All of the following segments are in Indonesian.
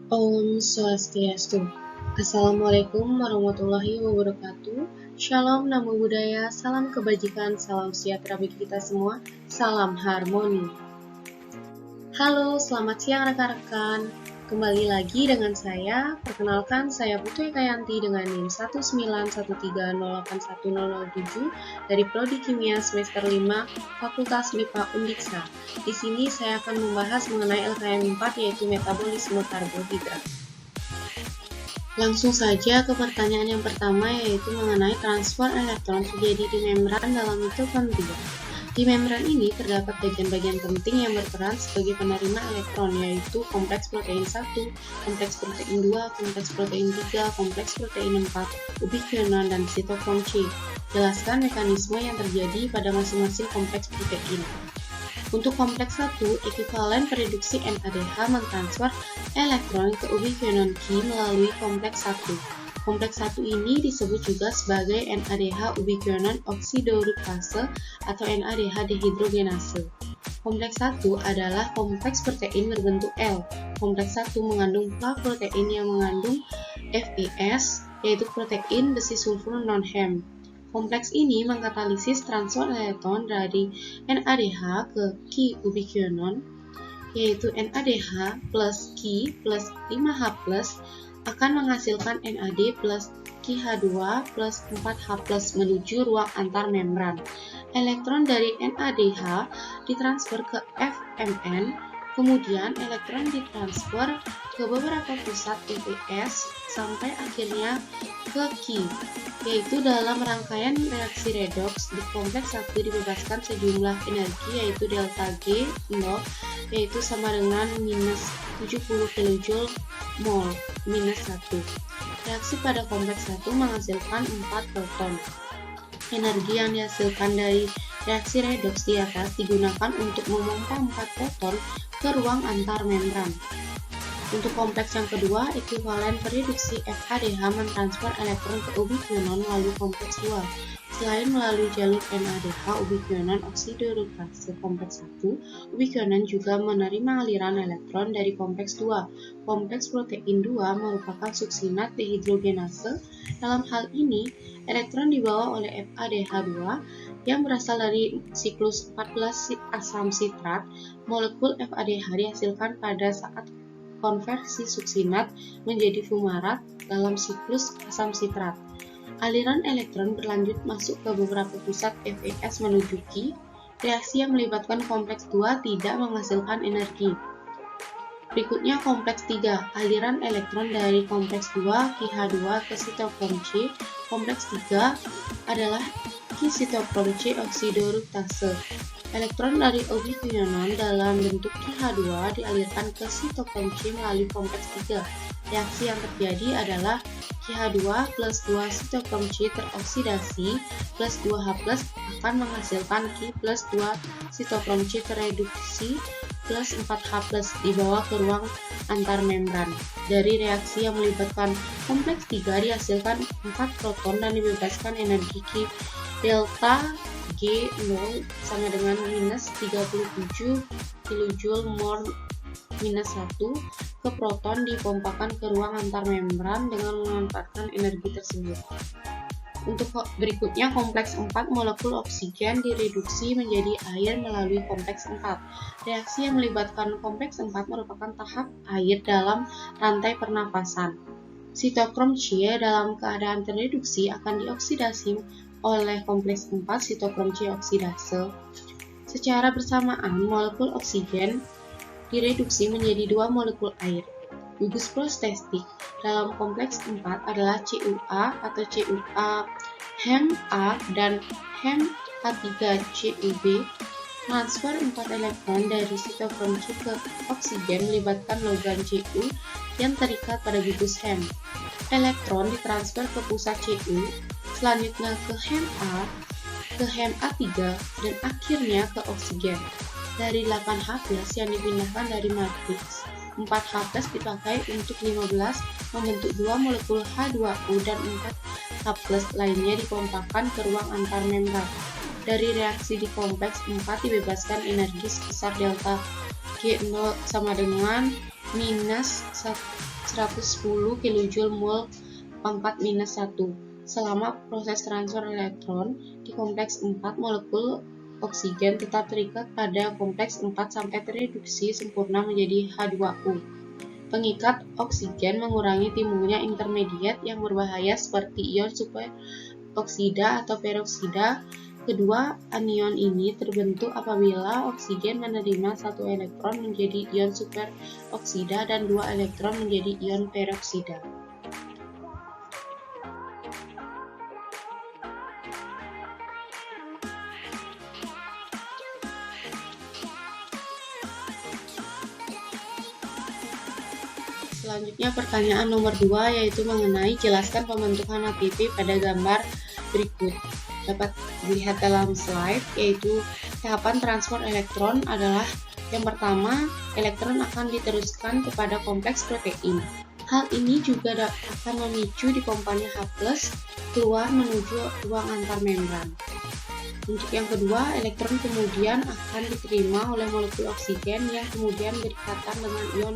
Om Swastiastu. Assalamualaikum warahmatullahi wabarakatuh. Shalom, namo buddhaya, salam kebajikan, salam sejahtera bagi kita semua, salam harmoni. Halo, selamat siang rekan-rekan. Kembali lagi dengan saya. Perkenalkan, saya Putu Ekayanti dengan NIM 191308107 dari Prodi Kimia semester 5 Fakultas MIPA Undiksa. Di sini saya akan membahas mengenai LKM 4 yaitu metabolisme karbohidrat. Langsung saja ke pertanyaan yang pertama yaitu mengenai transfer elektron terjadi di membran dalam mitokondria. Di membran ini terdapat bagian-bagian penting yang berperan sebagai penerima elektron yaitu kompleks protein 1, kompleks protein 2, kompleks protein 3, kompleks protein 4, ubiquinon, dan sitokrom C. Jelaskan mekanisme yang terjadi pada masing-masing kompleks protein. Untuk kompleks 1, ekuivalen reduksi NADH mentransfer elektron ke ubiquinon Q melalui kompleks 1. Kompleks 1 ini disebut juga sebagai NADH ubiquinon oksidorubfase atau NADH dehidrogenase. Kompleks 1 adalah kompleks protein berbentuk L. Kompleks 1 mengandung protein yang mengandung FeS, yaitu protein besi sulfur non-Hem. Kompleks ini mengkatalisis transfer elektron dari NADH ke Q ubiquinon, yaitu NADH plus Q plus 5H+, akan menghasilkan NAD plus QH2 plus 4H+ menuju ruang antar membran. Elektron dari NADH ditransfer ke FMN, kemudian elektron ditransfer ke beberapa pusat FeS sampai akhirnya ke Q, yaitu dalam rangkaian reaksi redoks di kompleks 1 dibebaskan sejumlah energi yaitu delta G 0 yaitu sama dengan minus 70 kJ mol minus 1. Reaksi pada kompleks 1 menghasilkan 4 proton. Energi yang dihasilkan dari reaksi redoks di atas digunakan untuk memompa 4 proton ke ruang antar membran. Untuk kompleks yang kedua, ekuivalen reduksi FADH mentransfer elektron ke ubiquinon melalui kompleks 2. Selain melalui jalur NADH ubiquinon oksidorubfase kompleks 1, ubiquinon juga menerima aliran elektron dari kompleks 2. Kompleks protein 2 merupakan suksinat dehidrogenase. Dalam hal ini, elektron dibawa oleh FADH2 yang berasal dari siklus 14 asam sitrat. Molekul FADH dihasilkan pada saat konversi suksinat menjadi fumarat dalam siklus asam sitrat. Aliran elektron berlanjut masuk ke beberapa pusat FeS menuju Q. Reaksi yang melibatkan kompleks 2 tidak menghasilkan energi. Berikutnya kompleks 3, aliran elektron dari kompleks 2 QH2 ke sitokrom C. Kompleks 3 adalah Q sitokrom C oksidorubfase. Elektron dari ubiquinon dalam bentuk QH2 dialirkan ke sitokrom C melalui kompleks 3. Reaksi yang terjadi adalah QH2 plus 2 sitokrom C teroksidasi plus 2H+ akan menghasilkan Q plus 2 sitokrom C tereduksi plus 4H+ dibawa ke ruang antar membran. Dari reaksi yang melibatkan kompleks 3 dihasilkan 4 proton dan dibebaskan energi Q delta G0 sama dengan minus 37 kJ mol minus 1 ke proton dipompakan ke ruang antar membran dengan memanfaatkan energi tersebut. Untuk berikutnya kompleks 4, molekul oksigen direduksi menjadi air melalui kompleks 4. Reaksi yang melibatkan kompleks 4 merupakan tahap air dalam rantai pernapasan. Sitokrom C dalam keadaan tereduksi akan dioksidasi oleh kompleks 4 sitokrom C oksidase. Secara bersamaan, molekul oksigen direduksi menjadi 2 molekul air. Gugus protestik dalam kompleks 4 adalah CuA atau CuA Hem-A dan Hem-A3CuB. Transfer 4 elektron dari sitokrom C ke oksigen melibatkan logam Cu yang terikat pada gugus Hem. Elektron ditransfer ke pusat Cu, selanjutnya ke Hem-A, ke Hem-A3, dan akhirnya ke oksigen. Dari 8H+ yang dipindahkan dari matriks, 4H+ dipakai untuk 15 membentuk 2 molekul H2O dan 4H+ lainnya dipompakan ke ruang antar membran. Dari reaksi di kompleks 4 dibebaskan energi sebesar delta G0 sama dengan minus 110 kJ mol 4-1. Selama proses transfer elektron di kompleks 4, molekul oksigen tetap terikat pada kompleks 4 sampai tereduksi sempurna menjadi H2O. Pengikat oksigen mengurangi timbulnya intermediat yang berbahaya seperti ion superoksida atau peroksida. Kedua anion ini terbentuk apabila oksigen menerima satu elektron menjadi ion superoksida dan dua elektron menjadi ion peroksida. Selanjutnya pertanyaan nomor 2 yaitu mengenai jelaskan pembentukan ATP pada gambar berikut. Dapat dilihat dalam slide, yaitu tahapan transfer elektron adalah yang pertama, elektron akan diteruskan kepada kompleks protein. Hal ini juga akan memicu dipompanya H+ keluar menuju ruang antar membran. Untuk yang kedua, elektron kemudian akan diterima oleh molekul oksigen yang kemudian berikatan dengan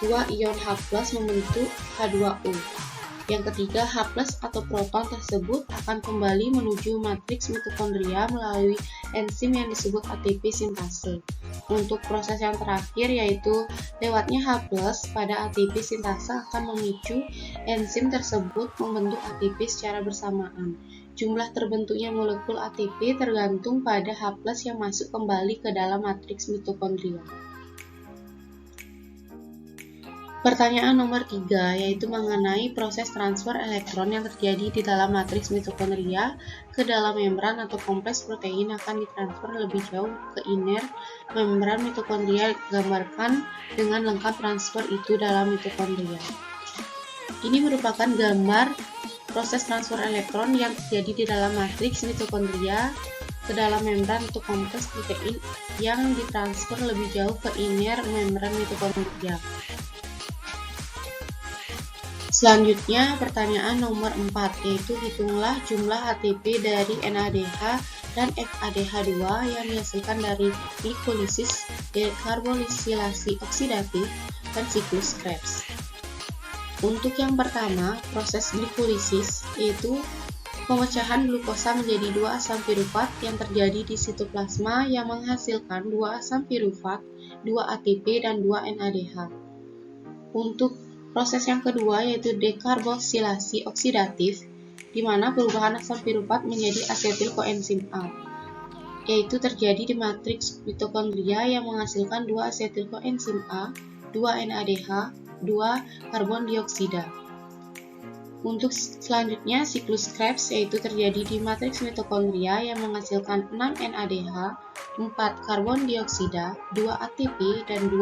dua ion H+ membentuk H2O. Yang ketiga, H+ atau proton tersebut akan kembali menuju matriks mitokondria melalui enzim yang disebut ATP sintase. Untuk proses yang terakhir yaitu lewatnya H+ pada ATP sintase akan memicu enzim tersebut membentuk ATP secara bersamaan. Jumlah terbentuknya molekul ATP tergantung pada H+ yang masuk kembali ke dalam matriks mitokondria. Pertanyaan nomor 3 yaitu mengenai proses transfer elektron yang terjadi di dalam matriks mitokondria ke dalam membran atau kompleks protein akan ditransfer lebih jauh ke inner membran mitokondria. Gambarkan dengan lengkap transfer itu dalam mitokondria. Ini merupakan gambar proses transfer elektron yang terjadi di dalam matriks mitokondria ke dalam membran atau kompleks protein yang ditransfer lebih jauh ke inner membran mitokondria. Selanjutnya pertanyaan nomor 4 yaitu hitunglah jumlah ATP dari NADH dan FADH2 yang dihasilkan dari glikolisis, dekarbosilasi oksidatif, dan siklus Krebs. Untuk yang pertama, proses glikolisis yaitu pemecahan glukosa menjadi 2 asam pirufat yang terjadi di sitoplasma yang menghasilkan 2 asam pirufat, 2 ATP, dan 2 NADH. Untuk proses yang kedua yaitu dekarbosilasi oksidatif, di mana perubahan asam pirufat menjadi asetil koenzim A, yaitu terjadi di matriks mitokondria yang menghasilkan 2 asetil koenzim A, 2 NADH, 2 karbon dioksida. Untuk selanjutnya siklus Krebs yaitu terjadi di matriks mitokondria yang menghasilkan 6 NADH, 4 karbon dioksida, 2 ATP, dan 2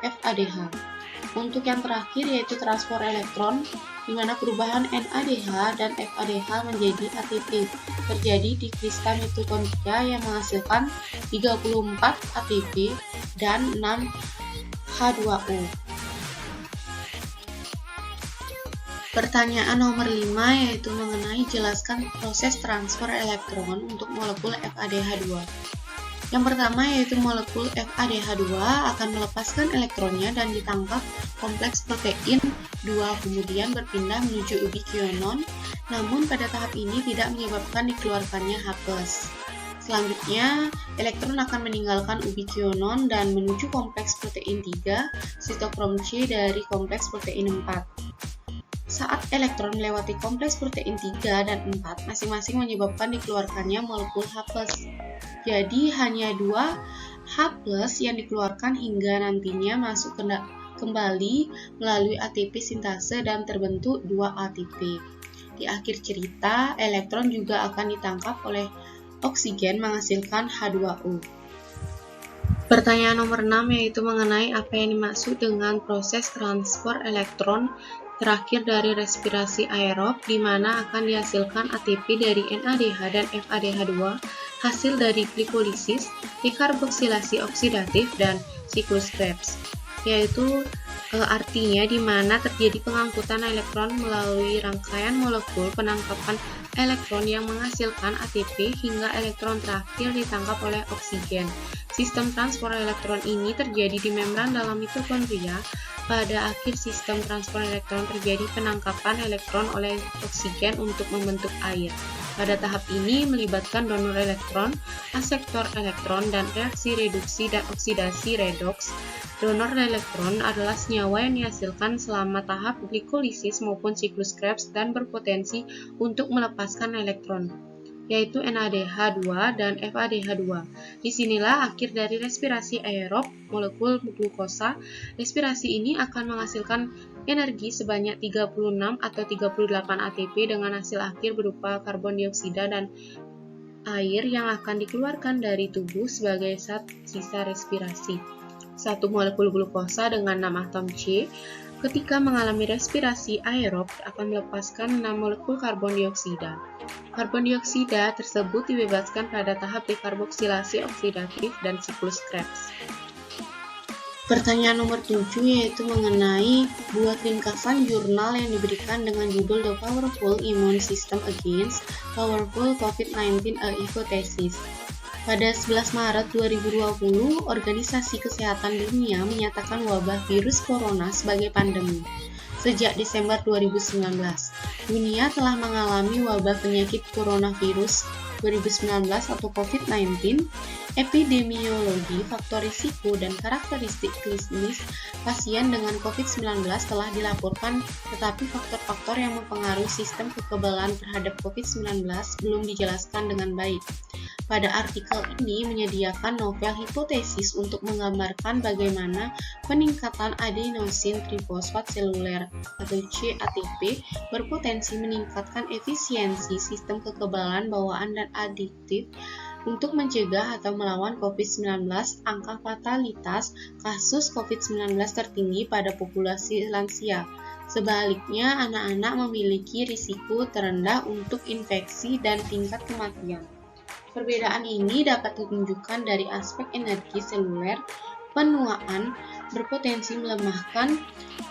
FADH. Untuk yang terakhir yaitu transfer elektron, di mana perubahan NADH dan FADH menjadi ATP terjadi di kristal mitokondria yang menghasilkan 34 ATP dan 6 H2O. Pertanyaan nomor 5 yaitu mengenai jelaskan proses transfer elektron untuk molekul FADH2. Yang pertama yaitu molekul FADH2 akan melepaskan elektronnya dan ditangkap kompleks protein 2 kemudian berpindah menuju ubikionon, namun pada tahap ini tidak menyebabkan dikeluarkannya H+. Selanjutnya, elektron akan meninggalkan ubikionon dan menuju kompleks protein 3, sitokrom C dari kompleks protein 4. Saat elektron melewati kompleks protein 3 dan 4, masing-masing menyebabkan dikeluarkannya molekul H+. Jadi hanya 2 H+ yang dikeluarkan hingga nantinya masuk kembali melalui ATP sintase dan terbentuk 2 ATP. Di akhir cerita, elektron juga akan ditangkap oleh oksigen menghasilkan H2O. Pertanyaan nomor 6 yaitu mengenai apa yang dimaksud dengan proses transfer elektron terakhir dari respirasi aerob, di mana akan dihasilkan ATP dari NADH dan FADH2 hasil dari glikolisis, dekarboksilasi oksidatif, dan siklus Krebs, yaitu artinya di mana terjadi pengangkutan elektron melalui rangkaian molekul penangkapan elektron yang menghasilkan ATP hingga elektron terakhir ditangkap oleh oksigen. Sistem transfer elektron ini terjadi di membran dalam mitokondria pada akhir sistem transport elektron terjadi penangkapan elektron oleh oksigen untuk membentuk air. Pada tahap ini melibatkan donor elektron, asektor elektron, dan reaksi reduksi dan oksidasi redoks. Donor elektron adalah senyawa yang dihasilkan selama tahap glikolisis maupun siklus Krebs dan berpotensi untuk melepaskan elektron, yaitu NADH2 dan FADH2. Disinilah akhir dari respirasi aerob molekul glukosa. Respirasi ini akan menghasilkan energi sebanyak 36 atau 38 ATP dengan hasil akhir berupa karbon dioksida dan air yang akan dikeluarkan dari tubuh sebagai zat sisa respirasi. Satu molekul glukosa dengan 6 atom C ketika mengalami respirasi aerob akan melepaskan 6 molekul karbon dioksida. Karbon dioksida tersebut dibebaskan pada tahap dekarboksilasi oksidatif dan siklus Krebs. Pertanyaan nomor 7 yaitu mengenai buat ringkasan jurnal yang diberikan dengan judul The Powerful Immune System Against Powerful COVID-19 A Hypothesis. Pada 11 Maret 2020, Organisasi Kesehatan Dunia menyatakan wabah virus corona sebagai pandemi. Sejak Desember 2019, dunia telah mengalami wabah penyakit coronavirus 2019 atau COVID-19. Epidemiologi, faktor risiko, dan karakteristik klinis pasien dengan COVID-19 telah dilaporkan, tetapi faktor-faktor yang mempengaruhi sistem kekebalan terhadap COVID-19 belum dijelaskan dengan baik. Pada artikel ini menyediakan novel hipotesis untuk menggambarkan bagaimana peningkatan adenosin trifosfat seluler atau CATP berpotensi meningkatkan efisiensi sistem kekebalan bawaan dan adiktif untuk mencegah atau melawan COVID-19. Angka fatalitas kasus COVID-19 tertinggi pada populasi lansia. Sebaliknya, anak-anak memiliki risiko terendah untuk infeksi dan tingkat kematian. Perbedaan ini dapat ditunjukkan dari aspek energi seluler. Penuaan berpotensi melemahkan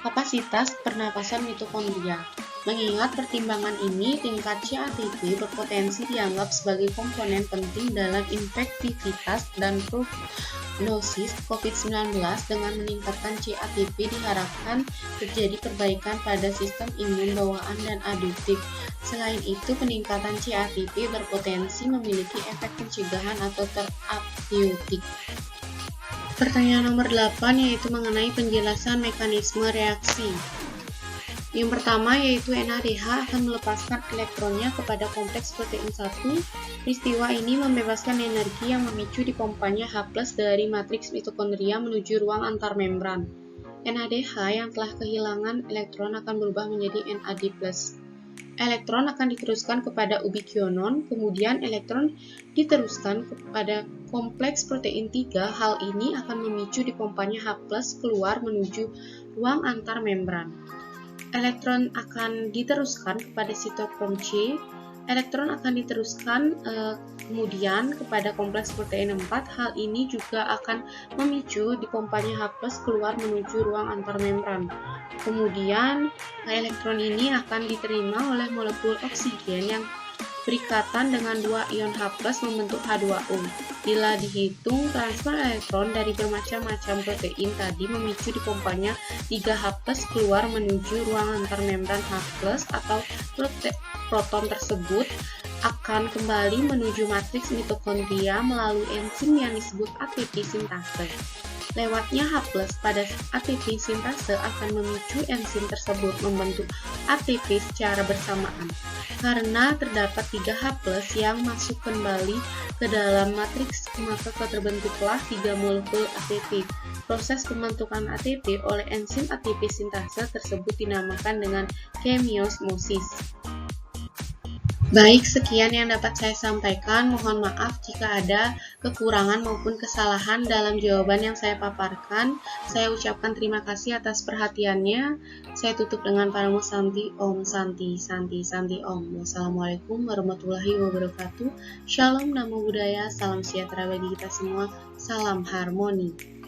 kapasitas pernapasan mitokondria. Mengingat pertimbangan ini, tingkat CATP berpotensi dianggap sebagai komponen penting dalam infektivitas dan prognosis COVID-19. Dengan meningkatkan CATP diharapkan terjadi perbaikan pada sistem imun bawaan dan adaptif. Selain itu, peningkatan CATP berpotensi memiliki efek pencegahan atau terapeutik. Pertanyaan nomor 8 yaitu mengenai penjelasan mekanisme reaksi. Yang pertama yaitu NADH akan melepaskan elektronnya kepada kompleks protein 1. Peristiwa ini membebaskan energi yang memicu dipompanya H+ dari matriks mitokondria menuju ruang antar membran. NADH yang telah kehilangan elektron akan berubah menjadi NAD+. Elektron akan diteruskan kepada ubikionon, kemudian elektron diteruskan kepada kompleks protein 3. Hal ini akan memicu dipompanya H+ keluar menuju ruang antar membran. Elektron akan diteruskan kepada sitokrom C. Elektron akan diteruskan kemudian kepada kompleks protein 4. Hal ini juga akan memicu dipompanya H+ keluar menuju ruang antar membran. Kemudian elektron ini akan diterima oleh molekul oksigen yang berikatan dengan dua ion H+ membentuk H2O. Bila dihitung, transfer elektron dari bermacam-macam protein tadi memicu dipompanya 3H+ keluar menuju ruang antar membran H+ atau proton tersebut akan kembali menuju matriks mitokondria melalui enzim yang disebut ATP sintase. Lewatnya H+ pada ATP sintase akan memicu enzim tersebut membentuk ATP secara bersamaan. Karena terdapat 3H+ yang masuk kembali ke dalam matriks, maka terbentuklah 3 molekul ATP. Proses pembentukan ATP oleh enzim ATP sintase tersebut dinamakan dengan chemiosmosis. Baik, sekian yang dapat saya sampaikan. Mohon maaf jika ada kekurangan maupun kesalahan dalam jawaban yang saya paparkan. Saya ucapkan terima kasih atas perhatiannya. Saya tutup dengan Paramo Santi, Om Santi, Santi, Santi Om. Wassalamualaikum warahmatullahi wabarakatuh. Shalom, Namo Buddhaya, salam sejahtera bagi kita semua. Salam harmoni.